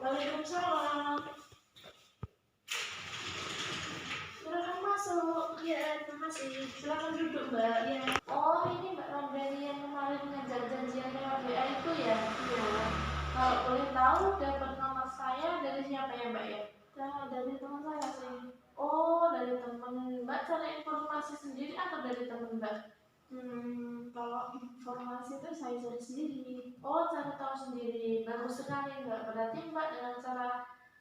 Waalaikumsalam. Silakan masuk. Ya, terima kasih. Silakan duduk, Mbak. Ya. Oh, ini Mbak Ramdhani yang kemarin ngajar janjian lewat WA itu ya? Iya. Kalau boleh tahu dapat nomor saya dari siapa ya, Mbak ya? Ya, dari teman saya sih. Oh, dari teman. Mbak cari informasi sendiri atau dari teman Mbak? Kalau informasi itu saya cari sendiri. Oh, cari tahu sendiri. Bagus sekali Mbak. Berarti Mbak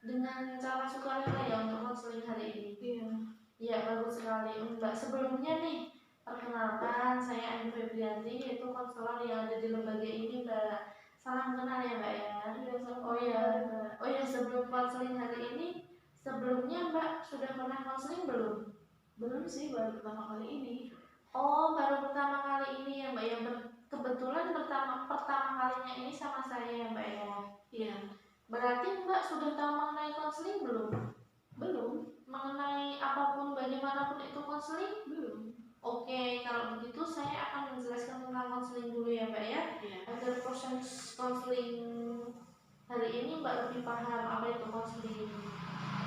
dengan cara sukarela ya untuk konseling hari ini. Iya. Iya, bagus sekali Mbak. Sebelumnya nih, perkenalkan saya Andi Febrianti, yaitu konselor yang ada di lembaga ini Mbak. Salam kenal ya Mbak ya. Iya, salam. Oh ya, Mbak. Oh ya, sebelum konseling hari ini, sebelumnya Mbak sudah pernah konseling belum? Belum sih, baru pertama kali ini. Oh, baru pertama kali ini ya Mbak ya. Kebetulan pertama kalinya ini sama saya ya Mbak ya. Iya. Berarti Mbak sudah tahu mengenai konseling belum? Belum. Mengenai apapun bagaimanapun itu konseling? Belum. Oke, kalau begitu saya akan menjelaskan tentang konseling dulu ya Mbak ya. Iya. Agar proses konseling hari ini Mbak lebih paham apa itu konseling.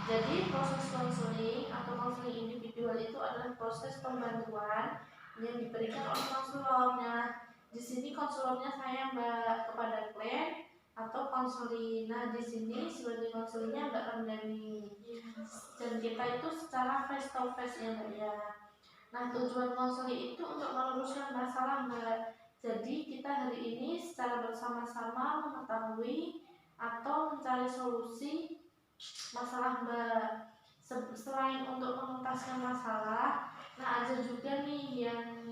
Jadi proses konseling atau konseling individual itu adalah proses pembantuan yang diberikan oleh konselor. Nah, di sini konselornya saya Mbak kepada klien atau konseling. Nah, di sini sebagai konselingnya Mbak Ramdhani. Dan kita itu secara face to face ya Mbak ya. Nah, tujuan konseling itu untuk meluruskan masalah Mbak. Jadi kita hari ini secara bersama-sama mengetahui atau mencari solusi masalah Mbak. Selain untuk menuntaskan masalah, nah ada juga nih yang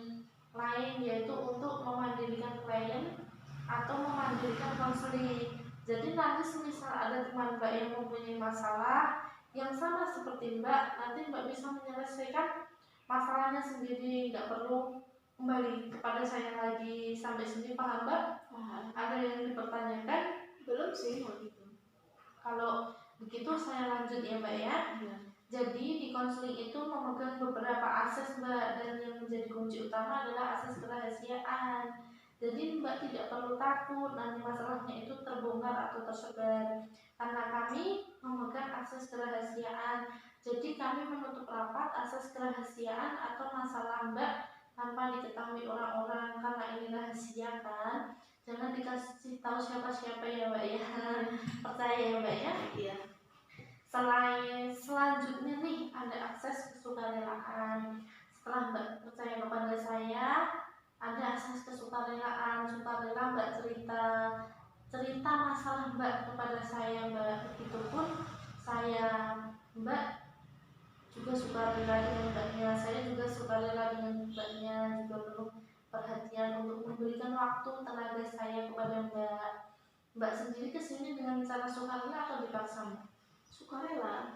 lain, yaitu untuk memandirikan klien atau memandirikan konseling. Jadi nanti semisal ada teman Mbak yang mempunyai masalah yang sama seperti Mbak, nanti Mbak bisa menyelesaikan masalahnya sendiri, nggak perlu kembali kepada saya lagi. Sampai sini paham Mbak? Ada yang dipertanyakan? Belum sih kalau gitu. Kalau begitu saya lanjut ya Mbak ya. Jadi di konseling itu memegang beberapa akses Mbak, dan yang menjadi kunci utama adalah akses kerahasiaan. Jadi Mbak tidak perlu takut nanti masalahnya itu terbongkar atau tersebar, karena kami memegang akses kerahasiaan. Jadi kami menutup rapat akses kerahasiaan atau masalah Mbak tanpa diketahui orang-orang, karena ini rahasia kan. Jangan dikasih tahu siapa-siapa ya Mbak ya. Percaya ya Mbak ya? Iya. Selanjutnya nih ada akses kesukarelaan. Setelah Mbak percaya kepada saya, ada akses kesukarelaan. Sukarela Mbak cerita masalah Mbak kepada saya Mbak. Begitupun saya Mbak juga sukarela dengan Mbaknya. Saya juga sukarela dengan Mbaknya, juga penuh perhatian untuk memberikan waktu tenaga saya kepada Mbak. Mbak sendiri kesini dengan cara sukarela atau dipaksa Mbak? Sukarela.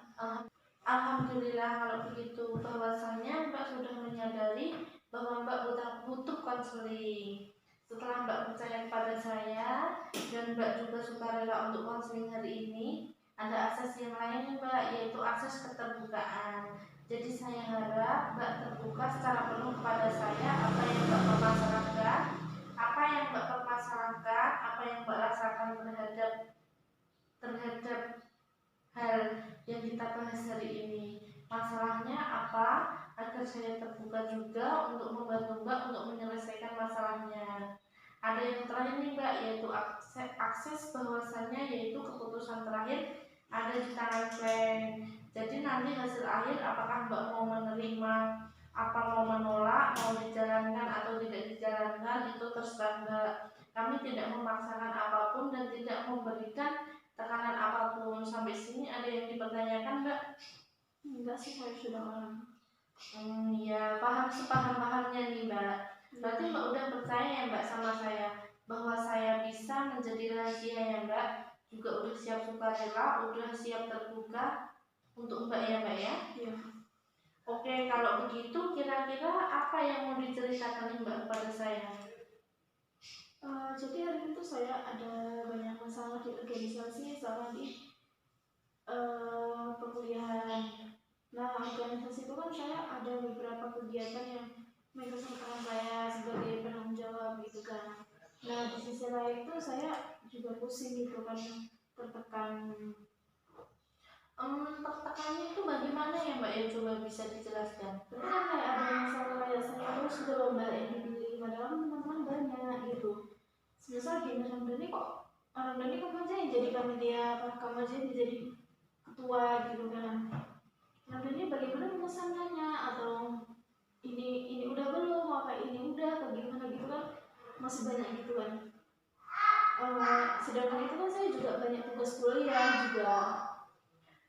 Alhamdulillah kalau begitu, bahwasannya Mbak sudah menyadari bahwa Mbak butuh konseling. Setelah Mbak percaya kepada saya dan Mbak juga sukarela untuk konseling hari ini, ada akses yang lain Mbak, yaitu akses keterbukaan. Jadi saya harap Mbak terbuka secara penuh kepada saya, apa yang Mbak permasalahkan, apa yang Mbak rasakan terhadap hal yang kita bahas hari ini. Masalahnya apa, agar saya terbuka juga untuk membantu Mbak untuk menyelesaikan masalahnya. Ada yang terakhir nih Mbak, yaitu akses bahwasannya, yaitu keputusan terakhir ada di tangan klien. Jadi nanti hasil akhir apakah Mbak mau menerima, apa mau menolak, mau dijalankan atau tidak dijalankan, itu terserah Mbak. Kami tidak memaksakan apapun dan tidak memberikan tekanan apapun. Sampai sini ada yang dipertanyakan Mbak? Enggak sih, saya sudah paham. Ya, paham sepaham-pahamnya nih Mbak. Berarti Mbak udah percaya ya Mbak sama saya, bahwa saya bisa menjadi rahasia ya Mbak. Juga udah siap sukarela, udah siap terbuka untuk Mbak ya Mbak ya? Iya. Oke, kalau begitu kira-kira apa yang mau diceritakan nih Mbak kepada saya? Jadi hari itu saya ada banyak masalah di organisasi sama di perkuliahan. Nah, organisasi itu kan saya ada beberapa kegiatan yang mengusahakan saya sebagai penanggung jawab gitu kan. Nah, di sisi lain itu saya juga pusing gitu kan, tertekan. Tertekannya itu bagaimana ya Mbak ya, coba bisa dijelaskan? Berarti kan kayak ada masalah kayak saya terus gitu loh Mbak yang dipilih, padahal teman-teman banyak gitu. Misal gini, Ramdhani kamu aja yang jadi panitia, kamu aja yang jadi ketua gitu kan. Ramdhani bagaimana pemesanannya, atau ini udah belum, apa ini udah, bagaimana gitu kan, masih banyak gitu kan. Sedangkan itu kan saya juga banyak tugas kuliah juga.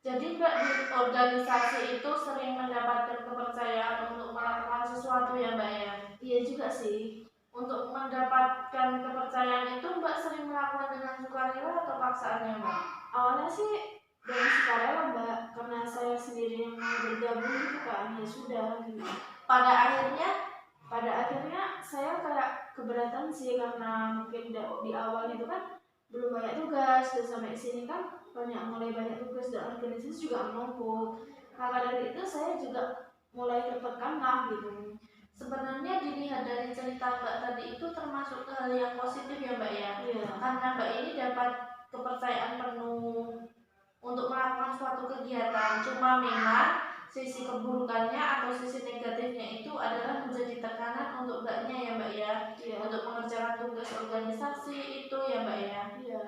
Jadi Mbak, di organisasi itu sering mendapatkan kepercayaan untuk melakukan sesuatu ya Mbak ya? Iya juga sih. Untuk mendapatkan kepercayaan itu Mbak sering melakukan dengan sukarela atau paksaannya Mbak? Awalnya sih dengan sukarela Mbak, karena saya sendiri yang mau bergabung gitu kan, ya sudah gitu. Pada akhirnya saya kayak keberatan sih, karena mungkin di awal itu kan belum banyak tugas, dan sampai sini kan mulai banyak tugas dan organisasi juga menumpuk. Maka dari itu saya juga mulai tertekan lah gitu. Sebenarnya dilihat dari cerita Mbak tadi itu termasuk hal yang positif ya Mbak ya. Iya. Karena Mbak ini dapat kepercayaan penuh untuk melakukan suatu kegiatan. Cuma memang sisi keburukannya atau sisi negatifnya itu adalah menjadi tekanan untuk Mbaknya ya Mbak ya. Iya. Untuk mengerjakan tugas organisasi itu ya Mbak ya. Iya.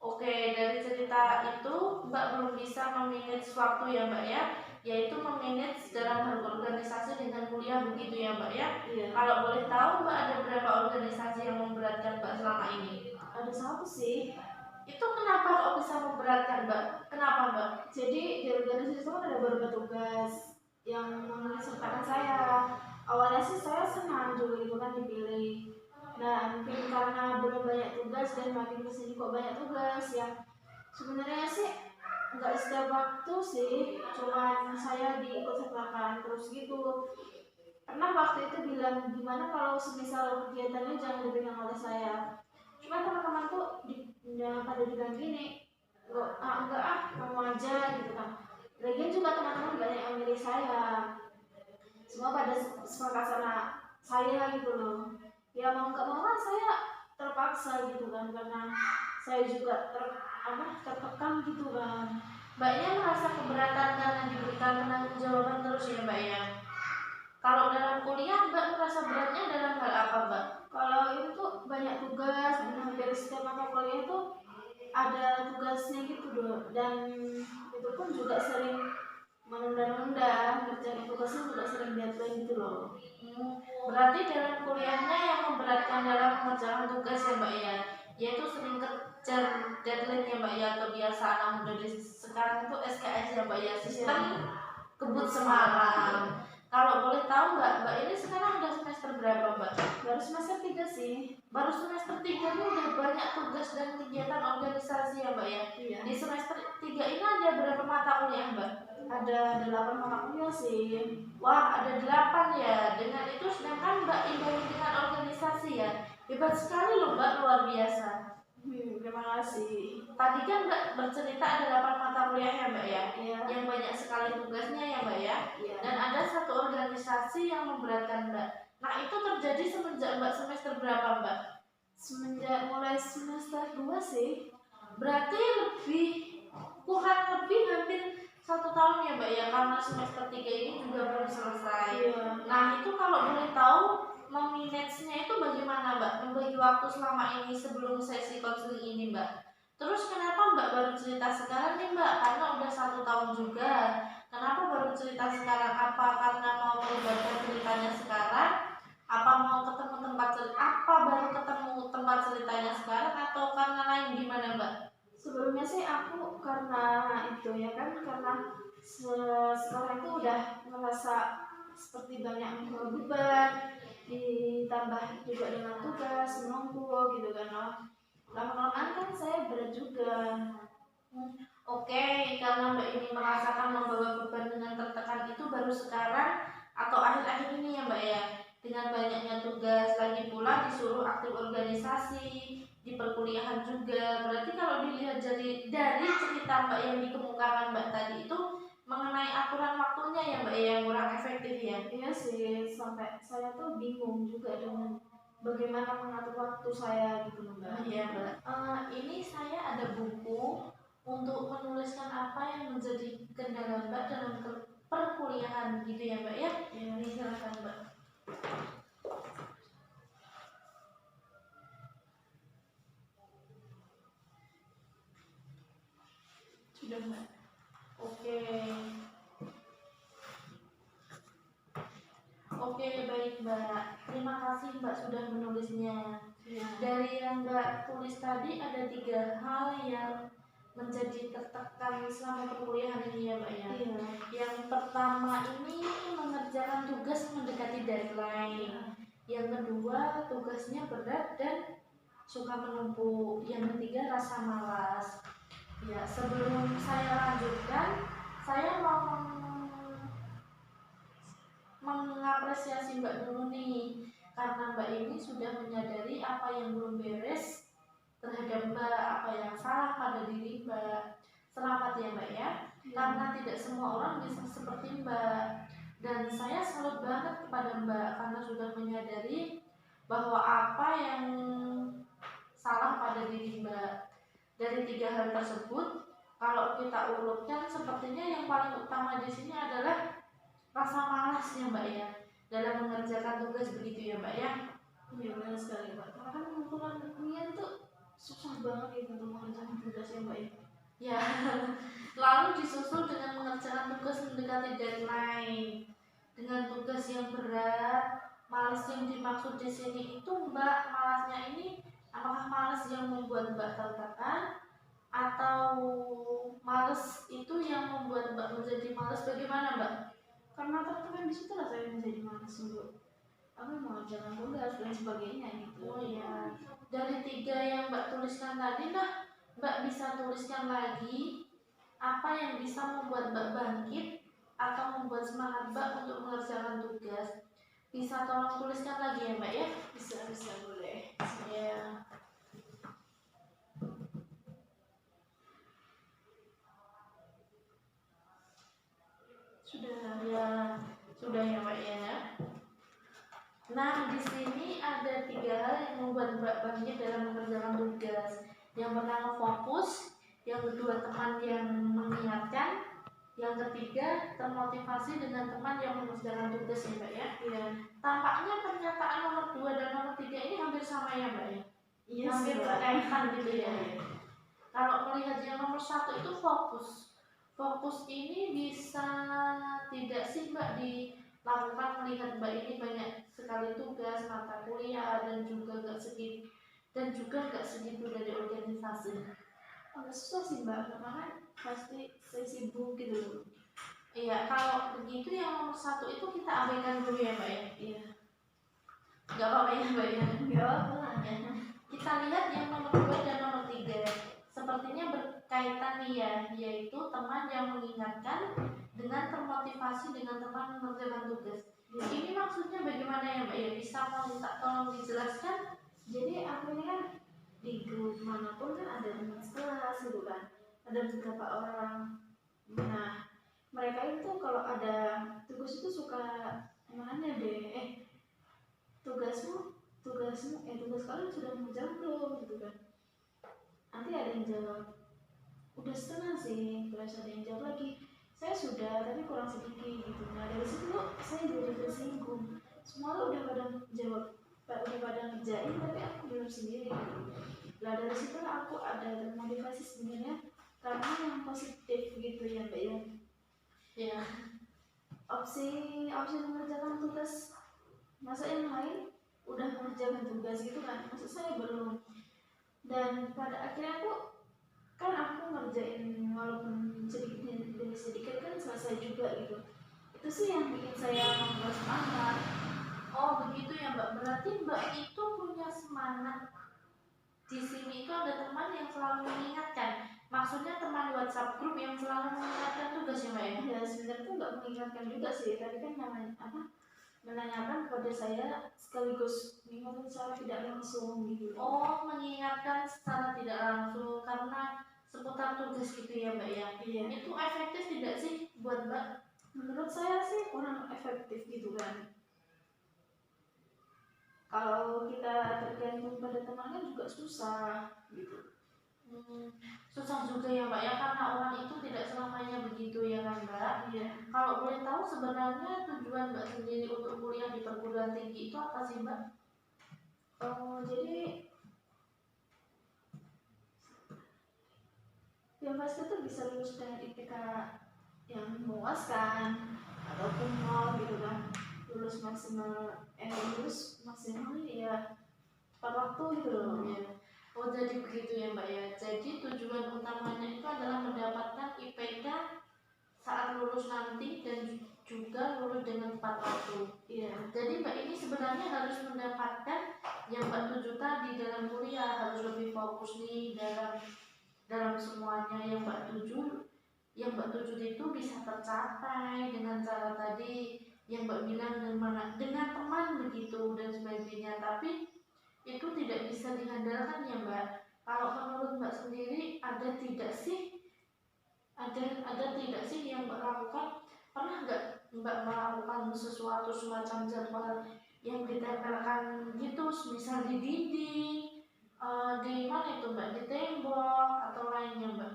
Oke, dari cerita itu Mbak belum bisa memanage waktu ya Mbak ya, yaitu memanage dalam hal organisasi dengan kuliah begitu ya Mbak ya. Iya. Kalau boleh tahu Mbak, ada berapa organisasi yang memberatkan Mbak selama ini? Ada satu sih. Itu kenapa kok bisa memberatkan Mbak? Kenapa Mbak? Jadi di organisasi itu kan ada beberapa tugas yang mensertakan saya. Awalnya sih saya senang juga gitu kan dipilih. Nah, mungkin karena belum banyak tugas dan makin kesini kok banyak tugas ya. Sebenarnya sih nggak setiap waktu sih, cuman saya diikut sertakan terus gitu. Pernah waktu itu bilang gimana kalau semisal kegiatannya jangan dipegang oleh saya. Cuma teman-teman tuh pada bilang gini, enggak kamu aja gitu kan. Lagian juga teman-teman banyak yang milih saya. Semua pada sepakat sama saya gitu loh. Ya mau nggak mau kan saya terpaksa gitu kan, karena saya juga tertekan gitu kan. Mbaknya merasa keberatan karena diberikan penanggung jawaban terus ya Mbak ya. Kalau dalam kuliah Mbak merasa beratnya dalam hal apa Mbak? Kalau itu tuh banyak tugas, dan hampir setiap mata kuliah tuh ada tugasnya gitu loh, dan itu pun juga sering menunda-nunda, ngerjain tugasnya juga sering deadline gitu loh. Berarti dalam kuliahnya yang memberatkan dalam mengerjakan tugas ya Mbak ya, yaitu sering kejar deadline ya Mbak ya, kebiasaan anak muda sekarang itu SKS ya Mbak ya, sistem kebut semalam. Kalau boleh tahu Mbak ini sekarang udah semester berapa Mbak? Baru semester 3 sih. Baru semester 3 ini udah banyak tugas dan kegiatan organisasi ya Mbak ya? Iya. Di semester 3 ini ada berapa mata kuliah Mbak? Ada 8 mata kuliah sih. Wah, ada 8 ya. Dengan itu sedangkan Mbak imbangi dengan organisasi ya. Hebat sekali loh Mbak, luar biasa. Terima kasih. Tadi kan Mbak bercerita ada 8 mata kuliah ya Mbak ya? Iya. Yang banyak sekali tugasnya ya Mbak ya? Iya. Dan ada satu organisasi yang memberatkan Mbak. Nah itu terjadi semenjak Mbak semester berapa Mbak? Semenjak mulai semester 2 sih. Berarti kurang lebih hampir 1 tahun ya Mbak ya? Karena semester 3 ini juga belum selesai. Iya. Nah itu kalau boleh tahu memanage-nya itu bagaimana Mbak? Membagi waktu selama ini sebelum sesi konseling ini Mbak. Terus kenapa Mbak baru cerita sekarang nih Mbak? Karena udah 1 tahun juga. Kenapa baru cerita sekarang? Apa karena mau melibatkan ceritanya sekarang? Apa mau ketemu baru ketemu tempat ceritanya sekarang? Atau karena lain gimana Mbak? Sebelumnya sih aku karena itu ya kan, karena sekarang itu udah merasa seperti banyak beban, ditambah juga dengan tugas menumpuk gitu kan. Lama-kelamaan kan saya berat juga. Oke, karena Mbak ini merasakan membawa beban dengan tertekan itu baru sekarang atau akhir-akhir ini ya Mbak ya, dengan banyaknya tugas, lagi pula disuruh aktif organisasi di perkuliahan juga. Berarti kalau dilihat dari cerita Mbak yang dikemukakan Mbak tadi itu mengenai aturan waktunya ya Mbak yang kurang efektif ya. Iya sih, sampai saya tuh bingung juga dengan bagaimana mengatur waktu saya gitu loh Mbak. Iya Mbak. Ini saya ada buku untuk menuliskan apa yang menjadi kendala Mbak dalam perkuliahan gitu ya Mbak ya. Iya. Ini silakan Mbak. Sudah Mbak. Oke. Oke baik Mbak. Terima kasih Mbak sudah menulisnya. Ya. Dari yang Mbak tulis tadi ada 3 hal yang menjadi tertekan selama perkuliahan ini ya Mbak ya. Iya. Yang pertama ini mengerjakan tugas mendekati deadline. Ya. Yang kedua tugasnya berat dan suka menumpuk. Yang ketiga rasa malas. Ya, sebelum saya lanjutkan, saya mau mengapresiasi Mbak dulu nih, karena Mbak ini sudah menyadari apa yang belum beres terhadap Mbak, apa yang salah pada diri Mbak. Selamat ya Mbak ya, karena tidak semua orang bisa seperti Mbak. Dan saya salut banget kepada Mbak karena sudah menyadari bahwa apa yang salah pada diri Mbak. Dari 3 hal tersebut, kalau kita urutkan, sepertinya yang paling utama di sini adalah rasa malasnya Mbak ya dalam mengerjakan tugas begitu ya Mbak ya. Iya benar sekali Mbak. Karena kan pengumpulan niat itu susah banget gitu untuk mengerjakan tugas ya Mbak ya. Ya. Lalu disusul dengan mengerjakan tugas mendekati deadline dengan tugas yang berat. Malas yang dimaksud di sini itu Mbak, malasnya ini apakah malas yang membuat Mbak tertekan atau malas itu yang membuat Mbak menjadi malas, bagaimana Mbak? Karena tertekan di situ lah saya menjadi malas untuk apa mengerjakan tugas dan sebagainya gitu. Oh iya. Dari 3 yang Mbak tuliskan tadi, nah Mbak bisa tuliskan lagi apa yang bisa membuat Mbak bangkit atau membuat semangat Mbak untuk mengerjakan tugas. Bisa tolong tuliskan lagi ya Mbak ya? Bisa boleh. Ya. Sudah ya Mbak ya. Nah di sini ada 3 hal yang membuat Mbak bangkit dalam mengerjakan tugas. Yang pertama fokus, yang kedua teman yang mengingatkan, yang ketiga termotivasi dengan teman yang mengerjakan tugas ya Mbak ya. Iya. Tampaknya pernyataan nomor 2 dan nomor 3 ini hampir sama ya Mbak ya. Iya. Hampir berkaitan gitu ya. Kalau melihat yang nomor 1 itu fokus. Fokus ini bisa tidak sih Mbak dilakukan melihat Mbak ini banyak sekali tugas mata kuliah dan juga gak segitu dari organisasi. Agak susah sih Mbak, karena kan pasti saya sibuk gitu loh. Iya, kalau begitu yang nomor 1 itu kita abaikan dulu ya Mbak ya. Iya. Gak apa-apa ya Mbak ya. Gak apa-apa ya. Kita lihat yang nomor 2 dan nomor 3. Sepertinya berkaitan nih ya, yaitu teman yang mengingatkan dengan termotivasi dengan teman mengerjakan tugas. Ini maksudnya bagaimana ya Mbak ya? Bisa minta tolong dijelaskan? Jadi aku ini kan di grup manapun kan ada teman sekelas gitu kan, ada beberapa orang. Nah mereka itu kalau ada tugas itu suka nanya deh, tugas kalian sudah mengerjakan belum gitu kan. Nanti ada yang jawab udah setengah sih, terus ada yang jawab lagi saya sudah tapi kurang sedikit gitu. Nah dari situ saya jadi tersinggung, semua udah pada jawab, udah pada ngerjain tapi aku belum sendiri gitu. Nah dari situ aku ada motivasi sebenarnya karena yang positif gitu ya Mbak ya. Ya opsi mengerjakan tugas, masa yang lain udah mengerjakan tugas gitu kan, maksud saya belum. Dan pada akhirnya aku ngerjain walaupun sedikit demi sedikit kan selesai juga gitu. Itu sih yang bikin saya membuat semangat. Oh begitu ya Mbak, berarti Mbak itu punya semangat. Di sini itu ada teman yang selalu mengingatkan. Maksudnya teman WhatsApp grup yang selalu mengingatkan tugas ya Mbak ya? Ya sebenarnya tuh nggak mengingatkan juga sih, tapi kan menanyakan kepada saya sekaligus mengingatkan secara tidak langsung gitu. Oh mengingatkan secara tidak langsung karena seputar tugas gitu ya Mbak ya? Iya. Itu efektif tidak sih buat Mbak? Menurut saya sih kurang efektif gitu kan. Kalau kita tergantung pada teman kan juga susah gitu. Susah juga ya Mbak ya, karena orang itu tidak selamanya begitu ya kan Mbak. Iya. Kalau boleh tahu sebenarnya tujuan Mbak sendiri untuk kuliah di perguruan tinggi itu apa sih Mbak? Jadi yang pasti tuh bisa lulus dengan IPK yang memuaskan ataupun nol gitu kan, lulus maksimal ya tepat waktu gitu loh. Ya. Oh jadi begitu ya Mbak ya. Jadi tujuan utamanya itu adalah mendapatkan IPK saat lulus nanti dan juga lulus dengan tepat waktu. Iya. Jadi Mbak ini sebenarnya harus mendapatkan yang Mbak tuju tadi dalam kuliah, harus lebih fokus nih dalam semuanya yang Mbak tuju. Yang Mbak tuju itu bisa tercapai dengan cara tadi yang Mbak bilang dengan teman begitu dan sebagainya. Tapi itu tidak bisa diandalkan ya Mbak. Kalau menurut Mbak sendiri ada tidak sih yang Mbak lakukan? Pernah nggak Mbak melakukan sesuatu semacam jadwal yang ditempelkan gitu, misal di dinding, di mana itu Mbak, di tembok atau lainnya Mbak?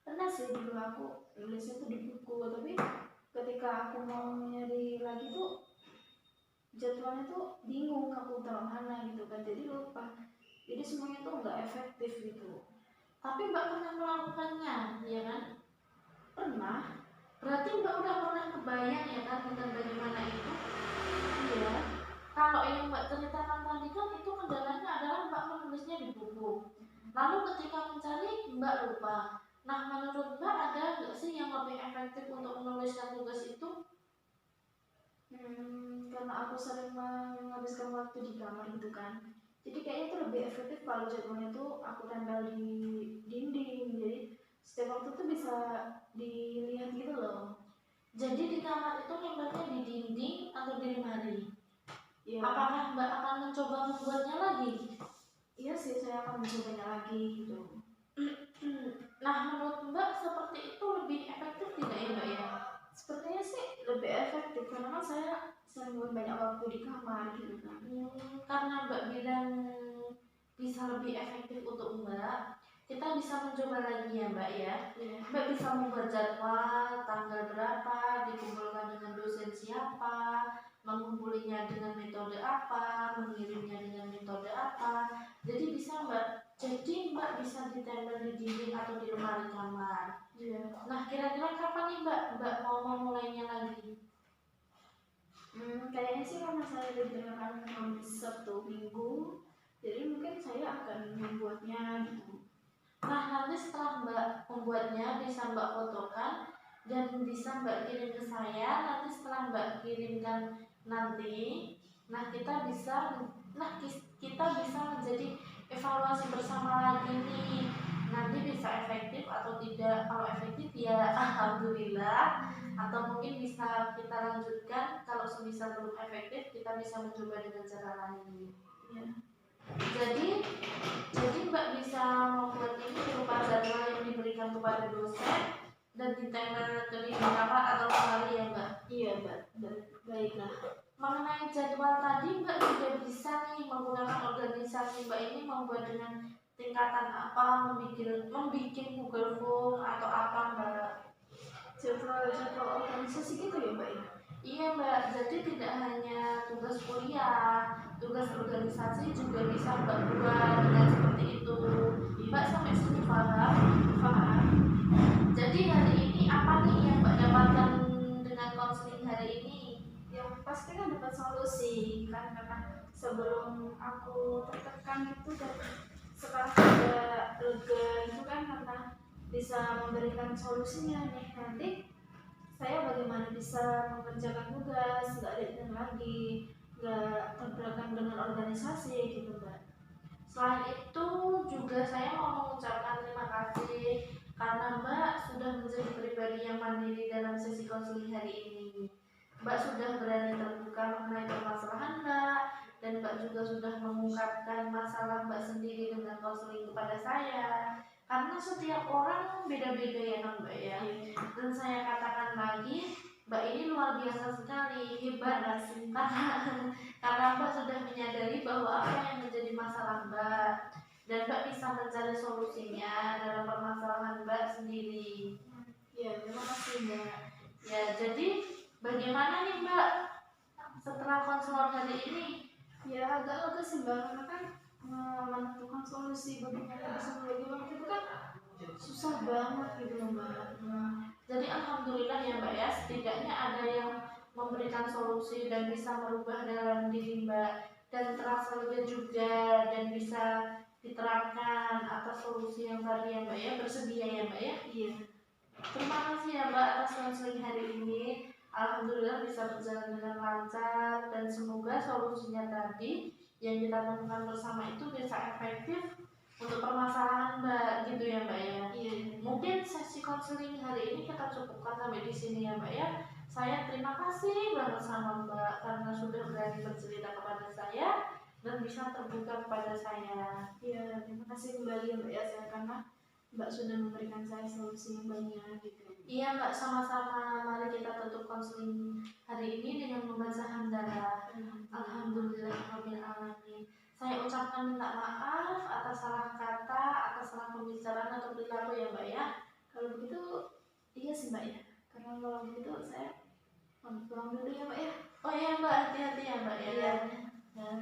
Pernah sih dulu aku nulisnya tuh di buku, tapi ketika aku mau nyari lagi tuh jadwalnya tuh bingung aku taruh mana gitu kan, jadi lupa, jadi semuanya tuh nggak efektif gitu. Tapi Mbak pernah melakukannya, ya kan? Pernah. Berarti Mbak udah pernah kebayang ya kan tentang bagaimana itu? Iya. Kalau yang Mbak ceritakan tadi kan itu kendalanya adalah Mbak menulisnya di buku. Lalu ketika mencari Mbak lupa. Nah menurut Mbak ada nggak sih yang lebih efektif untuk menuliskan tugas itu? Karena aku sering menghabiskan waktu di kamar gitu kan, jadi kayaknya itu lebih efektif kalau jadwalnya tuh aku tempel di dinding, jadi setiap waktu tuh bisa dilihat gitu loh. Jadi di kamar itu nempelnya di dinding atau di lemari? Ya. Apakah Mbak akan mencoba membuatnya lagi? Iya sih, saya akan mencobanya lagi gitu. Nah menurut Mbak seperti itu lebih efektif tidak ya Mbak ya? Sepertinya sih lebih efektif karena kan saya sering banyak waktu di kamar gitu kan. Karena Mbak bilang bisa lebih efektif untuk Mbak, kita bisa mencoba lagi ya Mbak ya. Mbak bisa membuat jadwal tanggal berapa, dikumpulkan dengan dosen siapa, mengumpulinya dengan metode apa, mengirimnya dengan metode apa. Jadi bisa Mbak, jadi Mbak bisa ditempel di dinding atau di lemari kamar. Nah kira-kira kapan nih Mbak mau memulainya lagi? Kayaknya sih karena saya didengarkan Sabtu Minggu, jadi mungkin saya akan membuatnya gitu. Nah nanti setelah Mbak membuatnya bisa Mbak fotokan dan bisa Mbak kirim ke saya. Nanti setelah Mbak kirimkan nanti, nah kita bisa menjadi evaluasi bersama lagi nih. Nanti bisa efektif atau tidak. Kalau efektif ya alhamdulillah, atau mungkin bisa kita lanjutkan. Kalau semisal belum efektif, kita bisa mencoba dengan cara lain. Ya. Jadi Mbak bisa membuat ini berupa jadwal yang diberikan kepada dosen dan ditempel ke dinding kamar atau lemari ya Mbak? Iya Mbak, baiklah. Mengenai jadwal tadi Mbak juga bisa nih menggunakan organisasi Mbak ini membuat dengan tingkatan apa, membuat Google Form atau apa Mbak? Jadwal organisasi gitu ya Mbak ya? Iya Mbak, jadi tidak hanya tugas kuliah, tugas organisasi juga bisa Mbak buat dengan seperti itu. Mbak sampai sini paham? Paham. Jadi hari ini apa nih yang Mbak dapatkan dengan konseling hari ini? Yang pasti kan dapat solusi kan, karena sebelum aku tertekan itu dan sekarang ada lega itu kan, karena bisa memberikan solusinya nih. Nanti saya bagaimana bisa mengerjakan tugas, nggak ada lagi, nggak terberangkan dengan organisasi gitu Mbak. Selain itu juga saya mau mengucapkan terima kasih karena Mbak sudah menjadi pribadi yang mandiri dalam sesi konseling hari ini. Mbak sudah berani terbuka mengenai permasalahan Mbak, dan Mbak juga sudah mengungkapkan masalah Mbak sendiri dengan konseling kepada saya. Karena setiap orang beda-beda ya Mbak ya. Dan saya katakan lagi, Mbak ini luar biasa sekali, hebat. Terima kasih. Karena Mbak sudah menyadari bahwa apa yang menjadi masalah Mbak, dan Mbak bisa mencari solusinya dalam permasalahan Mbak sendiri. Ya, terima kasih Mbak. Ya, jadi bagaimana nih Mbak setelah konselor hari ini? Ya agak lega sih Mbak, karena kan menentukan solusi bagaimana bisa membagi waktu itu kan susah banget gitu loh Mbak. Jadi alhamdulillah ya Mbak ya, setidaknya ada yang memberikan solusi dan bisa merubah dalam diri Mbak, dan terasa lega juga dan bisa diterapkan atas solusi yang tadi ya Mbak ya, bersedia ya Mbak ya. Iya. Terima kasih ya Mbak atas konseling hari ini. Alhamdulillah bisa berjalan dengan lancar, dan semoga solusinya tadi yang kita temukan bersama itu bisa efektif untuk permasalahan Mbak, gitu ya Mbak ya. Iya. Mungkin sesi konseling hari ini kita cukupkan sampai di sini ya Mbak ya. Saya terima kasih banget sama Mbak karena sudah berani bercerita kepada saya dan bisa terbuka kepada saya. Iya, terima kasih kembali ya Mbak ya, karena Mbak sudah memberikan saya solusi yang banyak gitu. Iya Mbak, sama-sama. Mari kita tutup konseling hari ini dengan membaca hamdalah. Alhamdulillahirrahmanirrahim. Saya ucapkan minta maaf atas salah kata, atas salah pembicaraan atau perilaku ya Mbak ya. Kalau begitu, iya sih Mbak ya. Karena kalau begitu saya pamit pulang dulu ya Mbak ya. Oh iya Mbak, hati-hati ya Mbak ya. Iya. Nah.